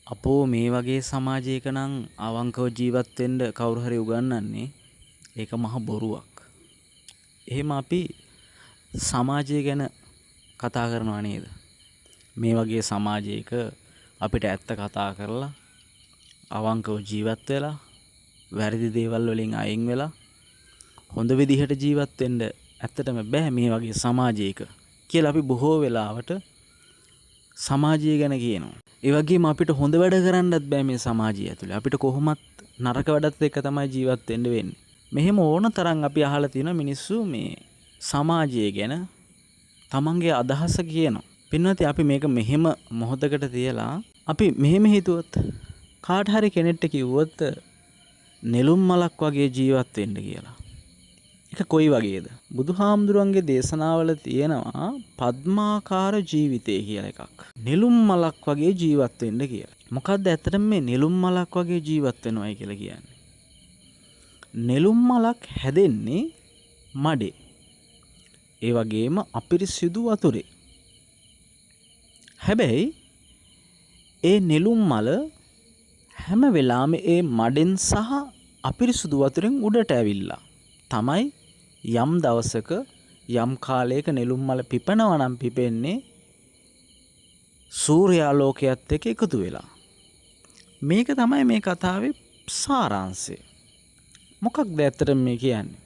අපෝ මේ වගේ සමාජයක නම් අවංකව ජීවත් වෙන්න කවුරු හරි උගන්වන්නේ ඒක මහ බොරුවක්. එහෙම අපි සමාජය ගැන කතා කරනවා නේද? මේ වගේ සමාජයක අපිට ඇත්ත කතා කරලා අවංකව ජීවත් වෙලා වැරදි දේවල් වලින් අයින් වෙලා හොඳ විදිහට ජීවත් වෙන්න ඇත්තටම බෑ මේ වගේ සමාජයක කියලා අපි බොහෝ වෙලාවට සමාජය ගැන කියනවා. ඒ වගේම අපිට හොඳ වැඩ කරන්නත් බෑ මේ සමාජය ඇතුලේ. අපිට කොහොමත් නරක වැඩත් එක්ක තමයි ජීවත් වෙන්න වෙන්නේ. මෙහෙම ඕන තරම් අපි අහලා තියෙන මිනිස්සු මේ සමාජය ගැන තමන්ගේ අදහස කියනවා. පින්වත්නි අපි මේක මෙහෙම මොහොතකට තියලා අපි මෙහෙම හිතුවොත් කාට හරි කෙනෙක්ට කිව්වොත් නෙළුම් මලක් වගේ ජීවත් වෙන්න කියලා. ඒක කොයි වගේද? බුදුහාමුදුරන්ගේ දේශනාවල තියෙනවා පద్මාකාර ජීවිතය කියලා එකක්. නෙළුම් මලක් වගේ ජීවත් වෙන්න කියලා. මොකද්ද ඇත්තටම මේ නෙළුම් මලක් වගේ ජීවත් වෙනවයි කියලා කියන්නේ? නෙළුම් මලක් හැදෙන්නේ මඩේ. ඒ වගේම අපිරිසිදු වතුරේ. හැබැයි ඒ නෙළුම් මල හැම වෙලාවෙම ඒ මඩෙන් සහ අපිරිසුදු වතුරෙන් උඩට ඇවිල්ලා තමයි යම් දවසක යම් කාලයක නෙළුම් මල පිපෙනවා නම් පිපෙන්නේ සූර්යාලෝකයත් එක්ක එකතු වෙලා. මේක තමයි මේ කතාවේ සාරාංශය. මොකක්ද ඇත්තට මේ කියන්නේ?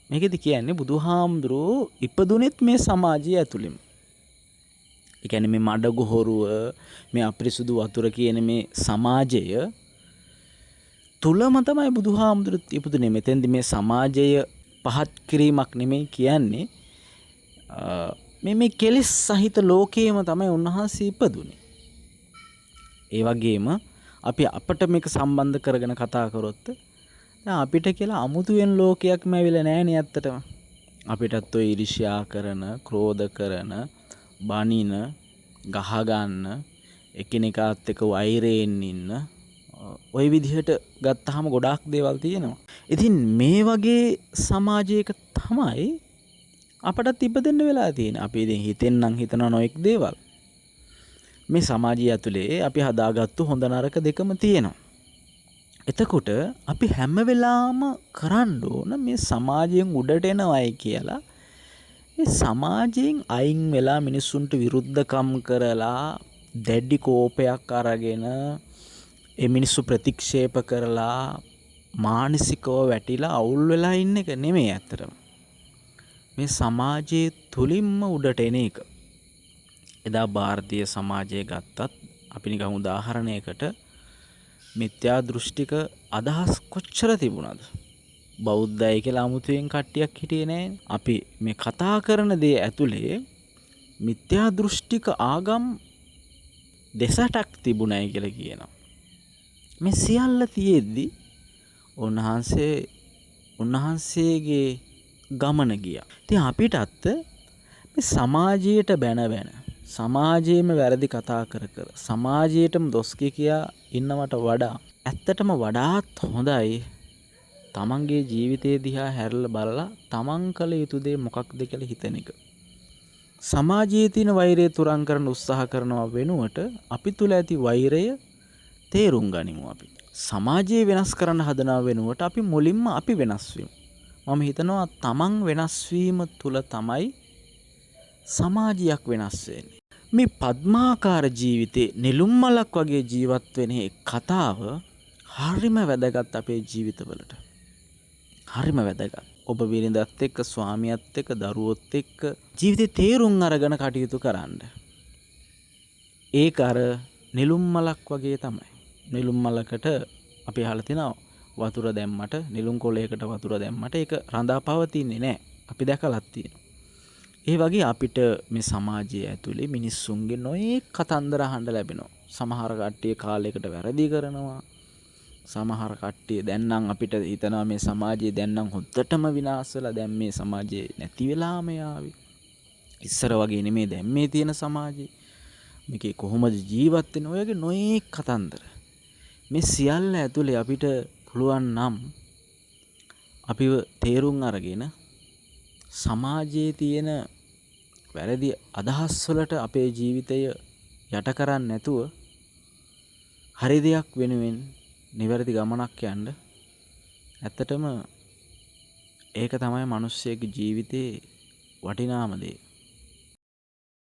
මේකෙදි කියන්නේ බුදුහාමුදුරෝ ඉපදුනෙත් මේ සමාජය ඇතුළෙම. ඒ කියන්නේ මේ මඩගොහරුව මේ අපිරිසුදු වතුර කියන මේ සමාජය තුලම තමයි බුදුහාමුදුරුත් ඉපදුනේ. මෙතෙන්දි මේ සමාජය පහත් කිරීමක් නෙමෙයි කියන්නේ. මේ කෙලෙස් සහිත ලෝකයේම තමයි උන්වහන්සේ ඉපදුනේ. ඒ වගේම අපි අපට මේක සම්බන්ධ කරගෙන කතා කරොත් දැන් අපිට කියලා අමුතුවෙන් ලෝකයක්ම ඇවිල්ලා නැහැනේ ඇත්තටම. අපිටත් ඔය ඊර්ෂ්‍යා කරන, ක්‍රෝධ කරන, බනින, ගහ ගන්න, එකිනෙකාත් එක්ක වෛරයෙන් ඉන්න ওই විදිහට ගත්තාම ගොඩාක් දේවල් තියෙනවා. ඉතින් මේ වගේ සමාජයක තමයි අපටත් ඉපදෙන්න වෙලා තියෙන්නේ. අපි ඉතින් හිතෙන්නම් හිතන නොඑක් දේවල්. මේ සමාජය ඇතුලේ අපි හදාගත්තු හොඳ නරක දෙකම තියෙනවා. එතකොට අපි හැම වෙලාවම කරන්න ඕන මේ සමාජයෙන් උඩට එනවයි කියලා මේ සමාජයෙන් අයින් වෙලා මිනිස්සුන්ට විරුද්ධකම් කරලා දැඩි කෝපයක් අරගෙන ඒ මිනිස්සු ප්‍රතික්ෂේප කරලා මානසිකව වැටිලා අවුල් වෙලා ඉන්න එක නෙමෙයි ඇත්තටම. මේ සමාජයේ තුලින්ම උඩට එන එක. එදා ಭಾರತೀಯ සමාජය ගත්තත් අපි නිකන් උදාහරණයකට මිත්‍යා දෘෂ්ටික අදහස් කොච්චර තිබුණාද? බෞද්ධයි කියලා 아무තෙන් කට්ටියක් හිටියේ නැහැ. අපි මේ කතා කරන දේ ඇතුලේ මිත්‍යා දෘෂ්ටික ආගම් දෙසටක් තිබුණයි කියලා කියනවා. මේ සියල්ල තියෙද්දි උන්වහන්සේගේ ගමන ගියා. ඉතින් අපිටත් මේ සමාජයට බැන සමාජයේම වැරදි කතා කර සමාජයටම දොස් කියා ඉන්නවට වඩා ඇත්තටම වඩාත් හොඳයි තමන්ගේ ජීවිතය දිහා හැරලා බලලා තමන් කළ යුතු දේ මොකක්ද කියලා හිතන එක. සමාජයේ තියෙන වෛරය තුරන් කරන්න උත්සාහ කරනවා වෙනුවට අපි තුල ඇති වෛරය තේරුම් ගනිමු අපි. සමාජය වෙනස් කරන්න හදනව වෙනුවට අපි මුලින්ම අපි වෙනස් වෙමු. මම හිතනවා තමන් වෙනස් වීම තුල තමයි සමාජයක් වෙනස් වෙන්නේ. මේ පద్මාකාර ජීවිතේ නෙළුම් මලක් වගේ ජීවත් වෙන කතාව හරිම වැදගත් අපේ ජීවිතවලට. හරිම වැදගත්. ඔබ බිරිඳත් එක්ක, ස්වාමියාත් එක්ක, දරුවොත් එක්ක ජීවිතේ තේරුම් අරගෙන කටයුතු කරන්න. ඒක අර නෙළුම් මලක් වගේ තමයි. නෙළුම් මලකට අපි අහලා තිනවා වතුර දැම්මට, නෙළුම් කොළයකට වතුර දැම්මට ඒක රඳා පවතින්නේ නැහැ. අපි දැකලත් තියෙනවා. ඒ වගේ අපිට මේ සමාජය ඇතුලේ මිනිස්සුන්ගේ නොයෙක් කතන්දර අහන්න ලැබෙනවා. සමහර කට්ටිය කාලයකට වැරදි කරනවා. සමහර කට්ටිය දැන් නම් අපිට හිතනවා මේ සමාජය දැන් නම් හොද්දටම විනාශ වෙලා දැන් මේ සමාජය නැති වෙලාම යාවි. ඉස්සර වගේ නෙමේ දැන් මේ තියෙන සමාජය. මේකේ කොහොමද ජීවත් වෙන්නේ? ඔයගේ නොයෙක් කතන්දර. මේ සියල්ල ඇතුලේ අපිට පුළුවන් නම් අපිව තේරුම් අරගෙන සමාජයේ තියෙන වැරදි අදහස් වලට අපේ ජීවිතය යට කරන්නේ නැතුව හරි දෙයක් වෙනුවෙන් නිවැරදි ගමනක් යන්න ඇත්තටම ඒක තමයි මිනිස්සෙගේ ජීවිතේ වටිනාම දේ.